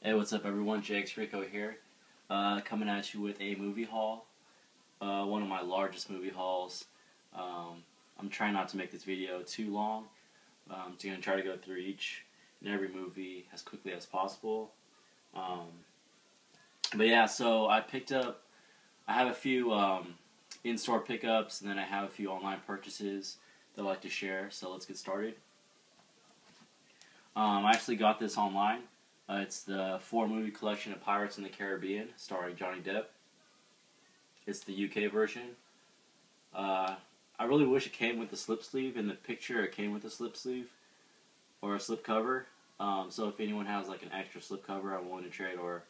Hey, what's up, everyone? Jake's Rico here, coming at you with a movie haul. One of my largest movie hauls. I'm trying not to make this video too long. I'm going to try to go through each and every movie as quickly as possible. But yeah, so I have a few in-store pickups, and then I have a few online purchases that I'd like to share. So let's get started. I actually got this online. It's the 4-movie collection of Pirates in the Caribbean, starring Johnny Depp. It's the UK version. I really wish it came with the slip sleeve. In the picture, it came with a slip sleeve or a slip cover. So if anyone has like an extra slip cover, I'm willing to trade or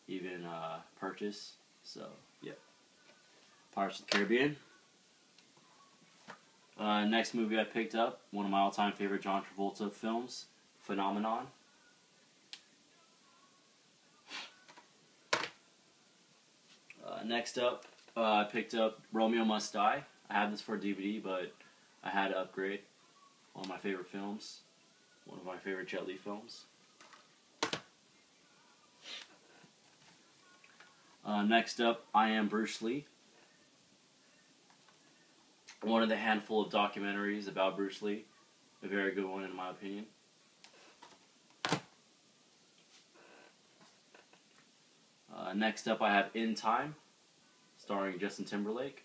even purchase. So yeah, Pirates of the Caribbean. Next movie I picked up, one of my all-time favorite John Travolta films, Phenomenon. Next up, I picked up Romeo Must Die. I had this for DVD, but I had to upgrade. One of my favorite films. One of my favorite Jet Li films. Next up, I Am Bruce Lee. One of the handful of documentaries about Bruce Lee. A very good one in my opinion. Next up, I have In Time, starring Justin Timberlake.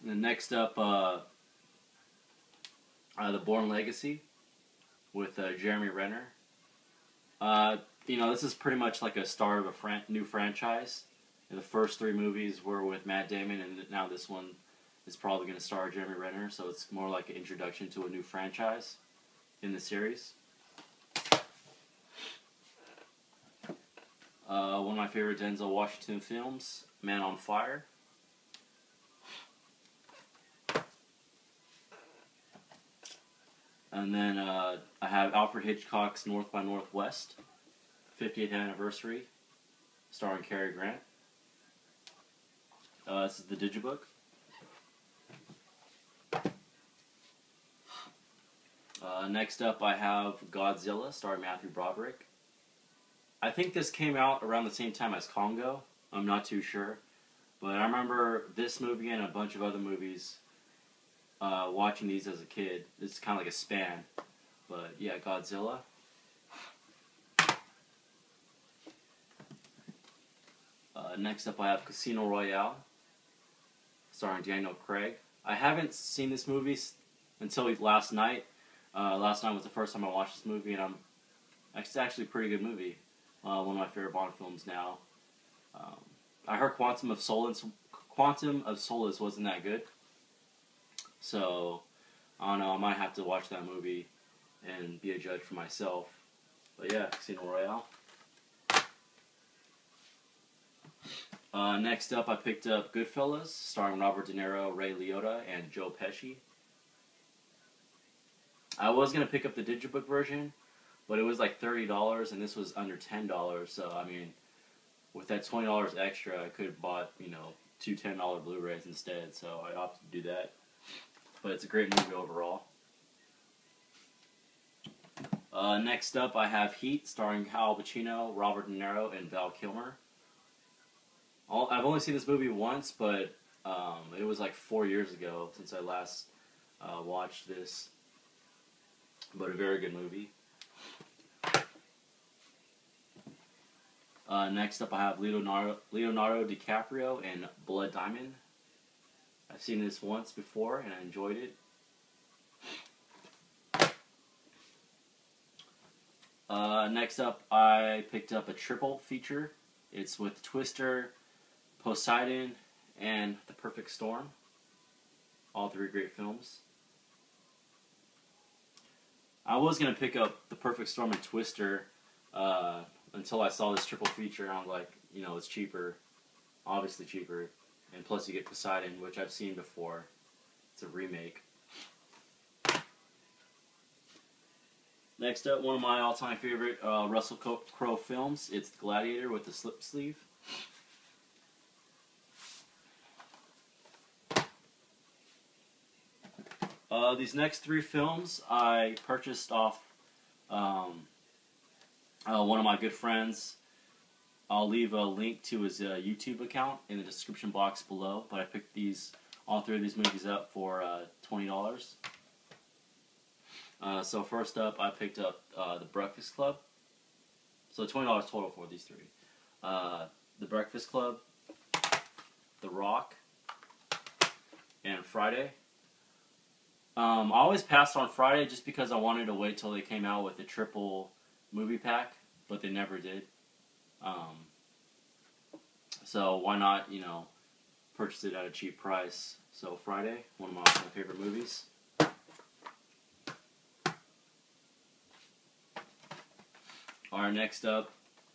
And then next up, The Bourne Legacy with Jeremy Renner. This is pretty much like a start of a new franchise. The first 3 movies were with Matt Damon, and now this one is probably going to star Jeremy Renner, so it's more like an introduction to a new franchise in the series. One of my favorite Denzel Washington films, Man on Fire. And then I have Alfred Hitchcock's North by Northwest, 50th anniversary, starring Cary Grant. This is the Digibook. Next up, I have Godzilla, starring Matthew Broderick. I think this came out around the same time as Congo. I'm not too sure. But I remember this movie and a bunch of other movies watching these as a kid. It's kind of like a span. But yeah, Godzilla. Next up, I have Casino Royale, starring Daniel Craig. I haven't seen this movie until last night. Last night was the first time I watched this movie, and it's actually a pretty good movie. One of my favorite Bond films now. I heard Quantum of Solace wasn't that good. So, I don't know, I might have to watch that movie and be a judge for myself. But yeah, Casino Royale. Next up, I picked up Goodfellas, starring Robert De Niro, Ray Liotta, and Joe Pesci. I was going to pick up the Digibook version, but it was like $30, and this was under $10, so I mean, with that $20 extra, I could have bought, 2 $10 Blu-rays instead, so I opted to do that. But it's a great movie overall. Next up, I have Heat, starring Al Pacino, Robert De Niro, and Val Kilmer. I've only seen this movie once, but it was like 4 years ago since I last watched this. But a very good movie. Next up, I have Leonardo DiCaprio in Blood Diamond. I've seen this once before, and I enjoyed it. Next up, I picked up a triple feature. It's with Twister, Poseidon, and The Perfect Storm. All 3 great films. I was going to pick up The Perfect Storm and Twister until I saw this triple feature, and I was like, it's cheaper. Obviously cheaper. And plus you get Poseidon, which I've seen before. It's a remake. Next up, one of my all-time favorite Russell Crowe films. It's Gladiator with the slip sleeve. These next three films I purchased off one of my good friends. I'll leave a link to his YouTube account in the description box below. But I picked all three of these movies up for $20. So first up, I picked up The Breakfast Club. So $20 total for these three. The Breakfast Club, The Rock, and Friday. I always passed on Friday just because I wanted to wait till they came out with the triple movie pack, but they never did. So why not, purchase it at a cheap price? So Friday, one of my favorite movies. Alright, next up,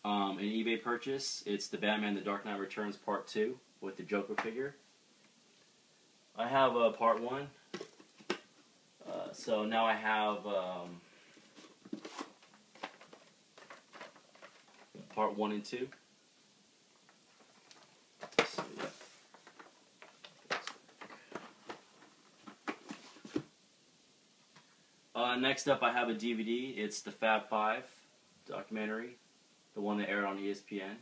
an eBay purchase. It's the Batman The Dark Knight Returns Part 2 with the Joker figure. I have Part 1. So now I have Part 1 and 2. So, yeah. Next up I have a DVD. It's the Fab Five documentary, the one that aired on ESPN.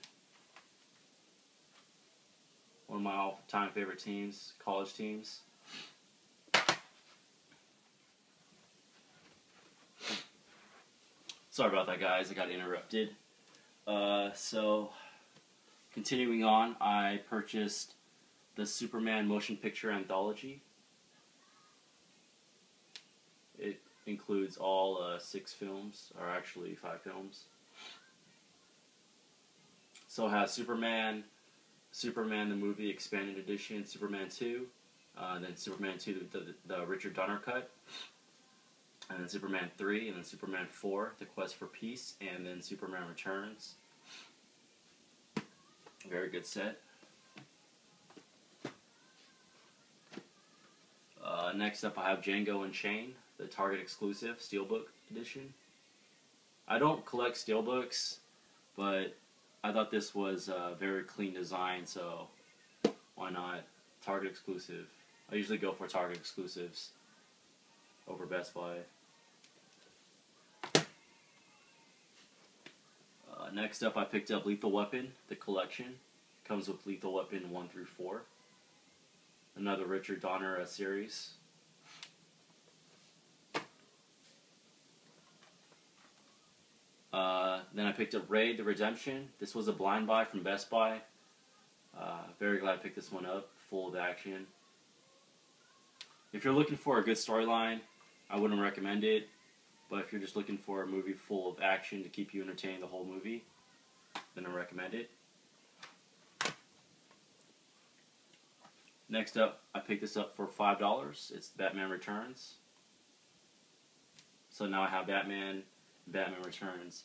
One of my all-time favorite teams, college teams. Sorry about that, guys. I got interrupted. So, continuing on, I purchased the Superman Motion Picture Anthology. It includes all 6 films, or actually 5 films. So it has Superman the movie expanded edition, Superman 2, then Superman 2 the Richard Donner cut, and then Superman 3, and then Superman 4, The Quest for Peace, and then Superman Returns. Very good set. Next up I have Django Unchained, the Target exclusive Steelbook edition. I don't collect Steelbooks, but I thought this was a very clean design, so why not? Target exclusive. I usually go for Target exclusives over Best Buy. Next up I picked up Lethal Weapon, the collection. Comes with Lethal Weapon 1 through 4. Another Richard Donner series. Then I picked up Raid the Redemption. This was a blind buy from Best Buy. Very glad I picked this one up, full of action. If you're looking for a good storyline, I wouldn't recommend it. But if you're just looking for a movie full of action to keep you entertained the whole movie, then I recommend it. Next up, I picked this up for $5. It's Batman Returns. So now I have Batman Returns.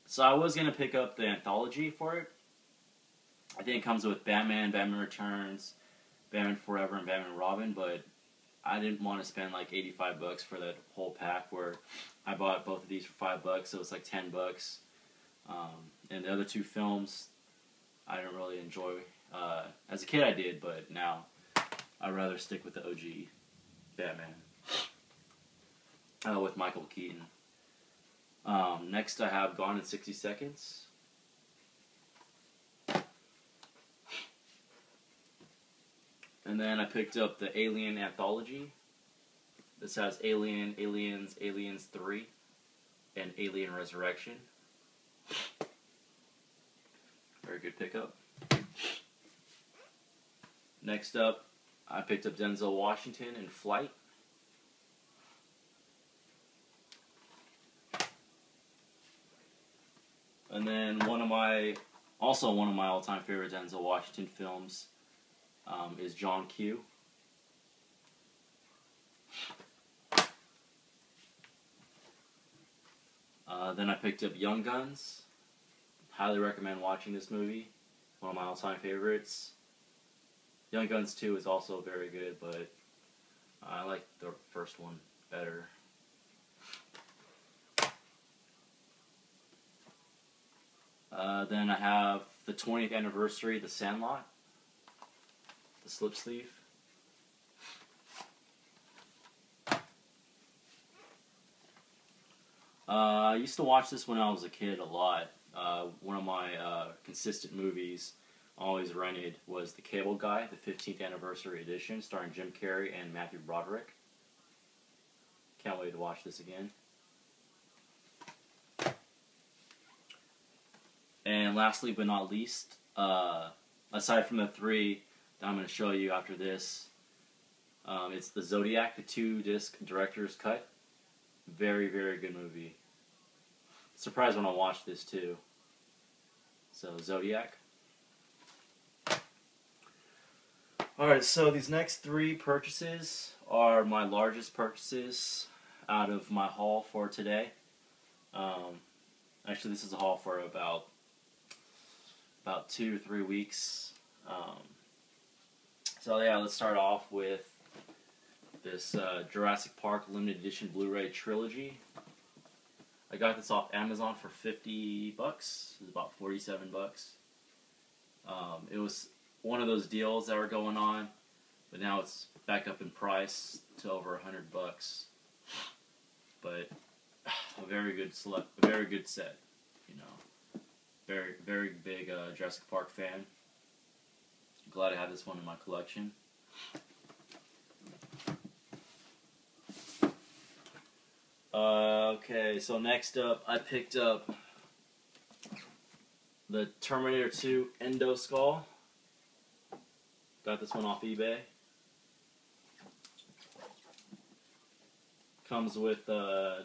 So I was going to pick up the anthology for it. I think it comes with Batman Returns, Batman Forever, and Batman Robin, but I didn't want to spend like $85 for that whole pack, where I bought both of these for $5, so it's like $10. And the other 2 films, I didn't really enjoy. As a kid I did, but now I'd rather stick with the OG Batman with Michael Keaton. Next I have Gone in 60 Seconds. And then I picked up the Alien Anthology. This has Alien, Aliens, Aliens 3, and Alien Resurrection. Very good pickup. Next up, I picked up Denzel Washington in Flight. And then one of my all-time favorite Denzel Washington films is John Q. Then I picked up Young Guns. Highly recommend watching this movie. One of my all-time favorites. Young Guns 2 is also very good, but I like the first one better. Then I have the 20th anniversary, The Sandlot, the slip sleeve. I used to watch this when I was a kid a lot. One of my consistent movies I always rented was The Cable Guy, the 15th anniversary edition, starring Jim Carrey and Matthew Broderick. Can't wait to watch this again. And lastly but not least, aside from the three that I'm going to show you after this, it's the Zodiac, the 2-disc director's cut. Very, very good movie. Surprised when I watched this too. So, Zodiac. Alright, so these next three purchases are my largest purchases out of my haul for today. Actually, this is a haul for about 2 or 3 weeks. So yeah, let's start off with this Jurassic Park limited edition Blu-ray trilogy. I got this off Amazon for $50. It was about 47 bucks. It was one of those deals that were going on, but now it's back up in price to over 100 bucks. But a very good set. You know, very big Jurassic Park fan. Glad I have this one in my collection. Okay, so next up, I picked up the Terminator 2 Endoskull. Got this one off eBay. Comes with, I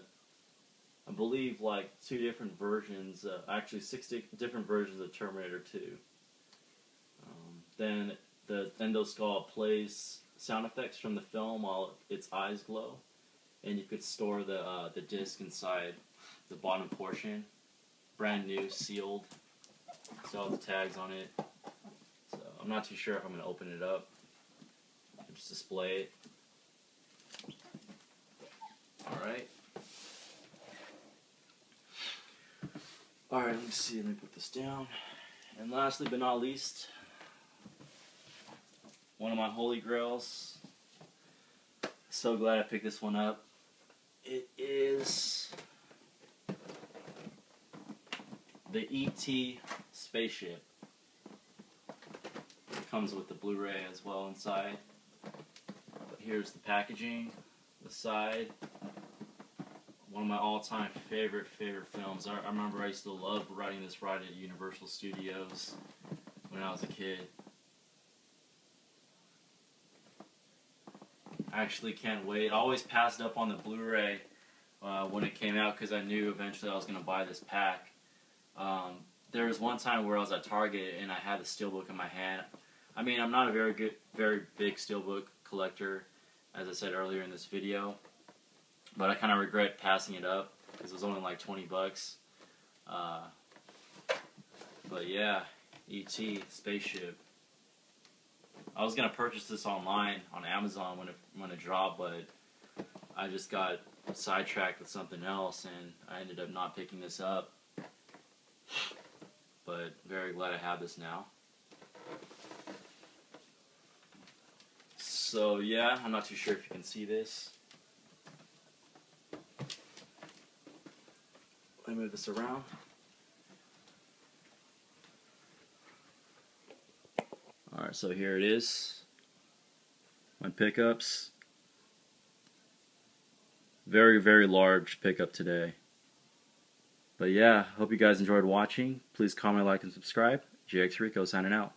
believe, like 2 different versions, actually 6 different versions of Terminator 2. Then the Endoskull plays sound effects from the film while its eyes glow. And you could store the disc inside the bottom portion. Brand new, sealed. Still have the tags on it. So I'm not too sure if I'm going to open it up. Just display it. Alright. Alright, let me see. Let me put this down. And lastly but not least, one of my holy grails. So glad I picked this one up. It is the E.T. spaceship. It comes with the Blu-ray as well inside. But here's the packaging, the side. One of my all-time favorite films. I remember I used to love riding this ride at Universal Studios when I was a kid. I actually can't wait. I always passed up on the Blu-ray when it came out because I knew eventually I was going to buy this pack. There was one time where I was at Target and I had the Steelbook in my hand. I mean, I'm not a very big Steelbook collector, as I said earlier in this video, but I kind of regret passing it up because it was only like 20 bucks. But yeah, E.T. spaceship. I was gonna purchase this online on Amazon when it dropped, but I just got sidetracked with something else, and I ended up not picking this up. But very glad I have this now. So yeah, I'm not too sure if you can see this. Let me move this around. Alright, so here it is. My pickups. Very large pickup today. But yeah, hope you guys enjoyed watching. Please comment, like, and subscribe. JX Rico signing out.